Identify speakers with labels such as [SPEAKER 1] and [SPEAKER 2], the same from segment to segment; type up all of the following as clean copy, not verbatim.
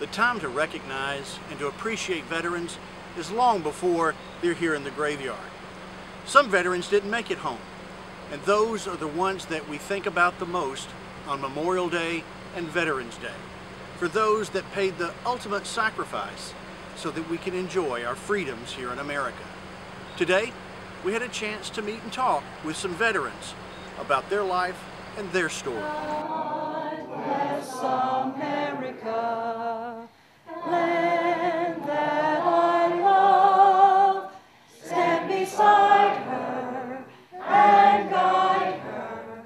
[SPEAKER 1] The time to recognize and to appreciate veterans is long before they're here in the graveyard. Some veterans didn't make it home, and those are the ones that we think about the most on Memorial Day and Veterans Day, for those that paid the ultimate sacrifice so that we can enjoy our freedoms here in America. Today, we had a chance to meet and talk with some veterans about their life and their story.
[SPEAKER 2] God bless America, land that I love. Stand beside her and guide her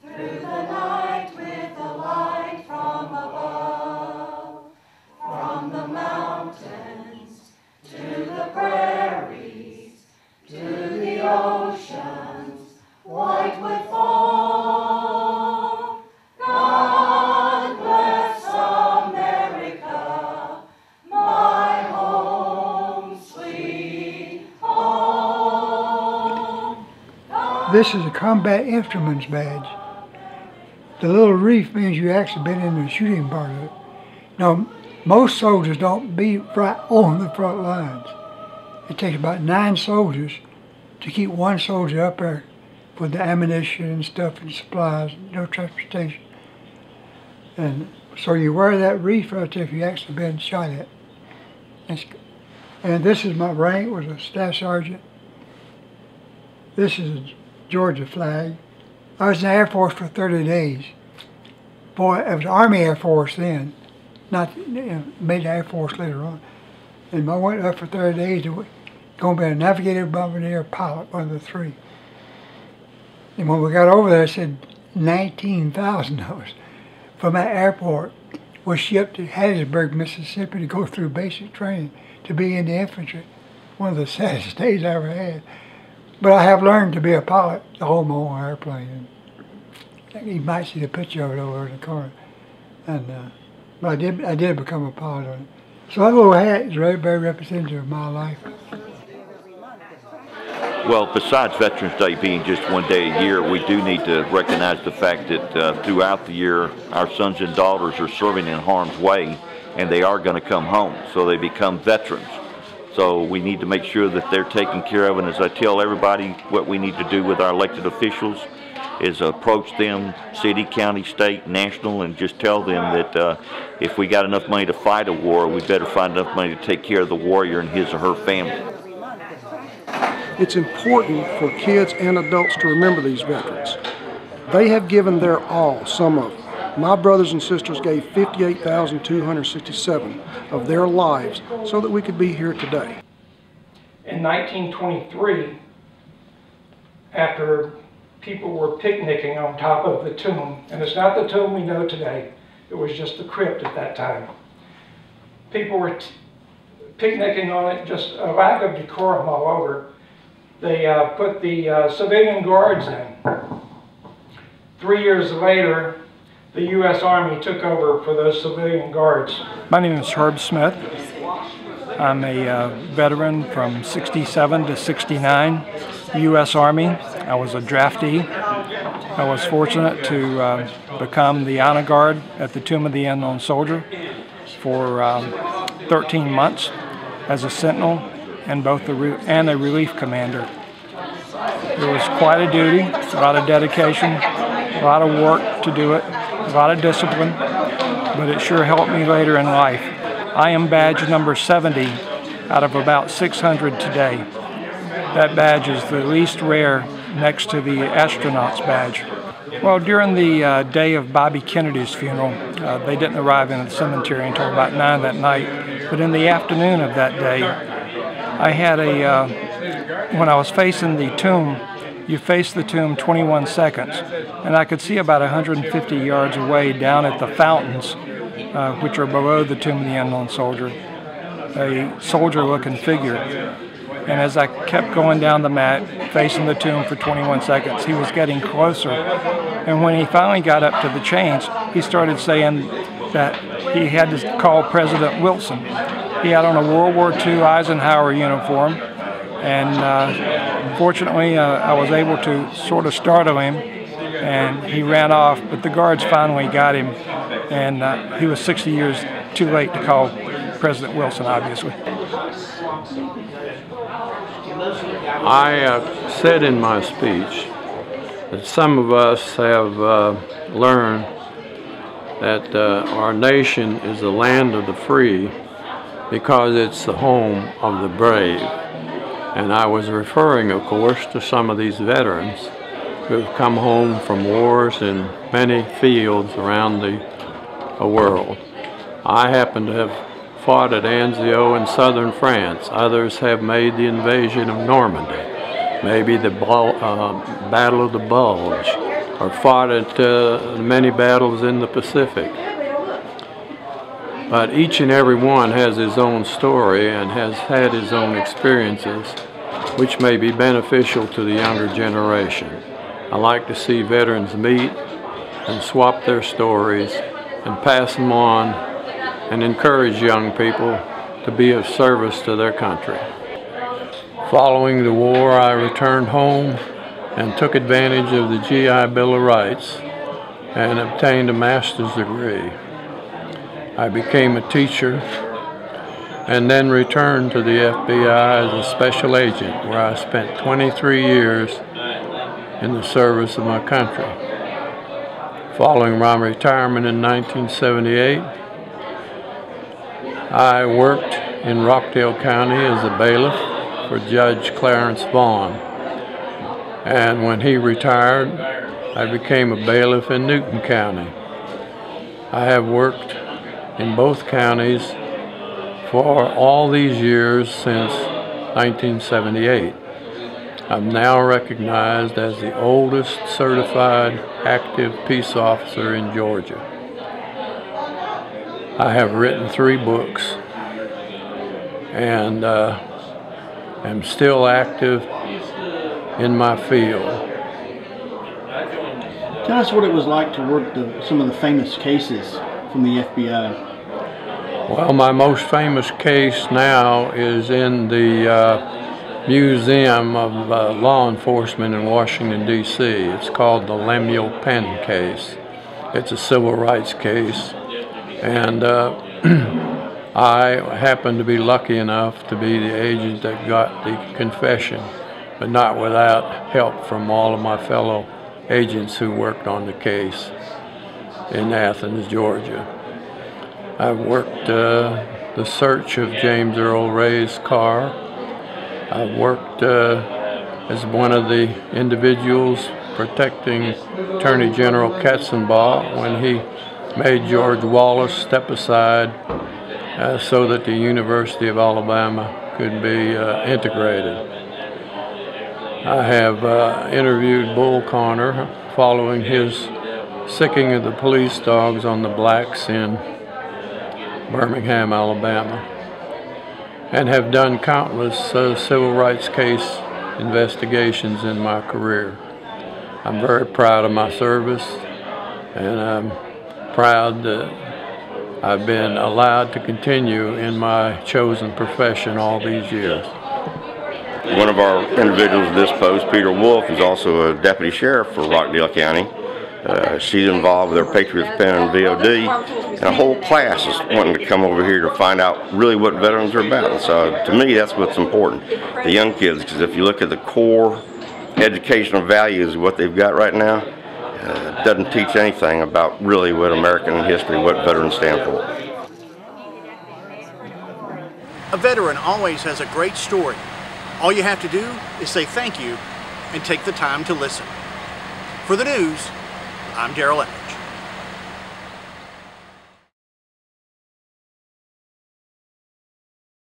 [SPEAKER 2] through the night with the light from above. From the mountains to the prairies to the oceans white with foam. God bless America, my home, sweet home.
[SPEAKER 3] This is a combat instruments badge. The little reef means you actually been in the shooting part of it. Now, most soldiers don't be right on the front lines. It takes about 9 soldiers to keep one soldier up there with the ammunition and stuff and supplies, no transportation. And so you wear that reef right there if you actually been shot at. And this is my rank, was a staff sergeant. This is a Georgia flag. I was in the Air Force for 30 days. Boy, it was Army Air Force then, not made the Air Force later on. And I went up for 30 days to go be a navigator, bombardier, pilot, one of the 3. And when we got over there, I said $19,000 from that airport was shipped to Hattiesburg, Mississippi to go through basic training to be in the infantry. One of the saddest days I ever had. But I have learned to be a pilot, to hold my own airplane. And you might see the picture of it over in the corner. And but I did become a pilot on it. So that little hat is very, very representative of my life.
[SPEAKER 4] Well, besides Veterans Day being just one day a year, we do need to recognize the fact that throughout the year, our sons and daughters are serving in harm's way, and they are going to come home, so they become veterans. So we need to make sure that they're taken care of, and as I tell everybody, what we need to do with our elected officials is approach them, city, county, state, national, and just tell them that if we got enough money to fight a war, we better find enough money to take care of the warrior and his or her family.
[SPEAKER 5] It's important for kids and adults to remember these veterans. They have given their all, some of them. My brothers and sisters gave 58,267 of their lives so that we could be here today.
[SPEAKER 6] In 1923, after people were picnicking on top of the tomb, and it's not the tomb we know today, it was just the crypt at that time. People were picnicking on it, just a lack of decorum all over. They put the civilian guards in. 3 years later, the U.S. Army took over for those civilian guards.
[SPEAKER 7] My name is Herb Smith. I'm a veteran from 67 to 69, U.S. Army. I was a draftee. I was fortunate to become the honor guard at the Tomb of the Unknown Soldier for 13 months as a sentinel and both a relief commander. It was quite a duty, a lot of dedication, a lot of work to do it, a lot of discipline, but it sure helped me later in life. I am badge number 70 out of about 600 today. That badge is the least rare next to the astronaut's badge. Well, during the day of Bobby Kennedy's funeral, they didn't arrive in the cemetery until about 9 that night, but in the afternoon of that day, I had when I was facing the tomb, you face the tomb 21 seconds, and I could see about 150 yards away down at the fountains, which are below the Tomb of the Unknown Soldier, a soldier-looking figure. And as I kept going down the mat, facing the tomb for 21 seconds, he was getting closer. And when he finally got up to the chains, he started saying that he had to call President Wilson. He had on a World War II Eisenhower uniform, and fortunately I was able to sort of startle him, and he ran off, but the guards finally got him, and he was 60 years too late to call President Wilson, obviously.
[SPEAKER 8] I said in my speech that some of us have learned that our nation is the land of the free because it's the home of the brave. And I was referring, of course, to some of these veterans who have come home from wars in many fields around the world. I happen to have fought at Anzio in southern France. Others have made the invasion of Normandy, maybe the Battle of the Bulge, or fought at many battles in the Pacific. But each and every one has his own story and has had his own experiences, which may be beneficial to the younger generation. I like to see veterans meet and swap their stories and pass them on and encourage young people to be of service to their country. Following the war, I returned home and took advantage of the GI Bill of Rights and obtained a master's degree. I became a teacher and then returned to the FBI as a special agent, where I spent 23 years in the service of my country. Following my retirement in 1978, I worked in Rockdale County as a bailiff for Judge Clarence Vaughn. And when he retired, I became a bailiff in Newton County. I have worked in both counties for all these years since 1978. I'm now recognized as the oldest certified active peace officer in Georgia. I have written 3 books and am still active in my field.
[SPEAKER 1] Tell us what it was like to work some of the famous cases from the FBI.
[SPEAKER 8] Well, my most famous case now is in the Museum of Law Enforcement in Washington, D.C. It's called the Lemuel Penn case. It's a civil rights case, and I happened to be lucky enough to be the agent that got the confession, but not without help from all of my fellow agents who worked on the case in Athens, Georgia. I've worked the search of James Earl Ray's car. I've worked as one of the individuals protecting Attorney General Katzenbach when he made George Wallace step aside so that the University of Alabama could be integrated. I have interviewed Bull Connor following his sicking of the police dogs on the blacks in Birmingham, Alabama, and have done countless civil rights case investigations in my career. I'm very proud of my service, and I'm proud that I've been allowed to continue in my chosen profession all these years.
[SPEAKER 9] One of our individuals at this post, Peter Wolf, is also a deputy sheriff for Rockdale County. She's involved with our Patriots Pen and VOD, and a whole class is wanting to come over here to find out really what veterans are about. And so to me, that's what's important, the young kids, because if you look at the core educational values of what they've got right now, it doesn't teach anything about really what American history, what veterans stand for.
[SPEAKER 1] A veteran always has a great story. All you have to do is say thank you and take the time to listen. For the news, I'm Darrell Edwards.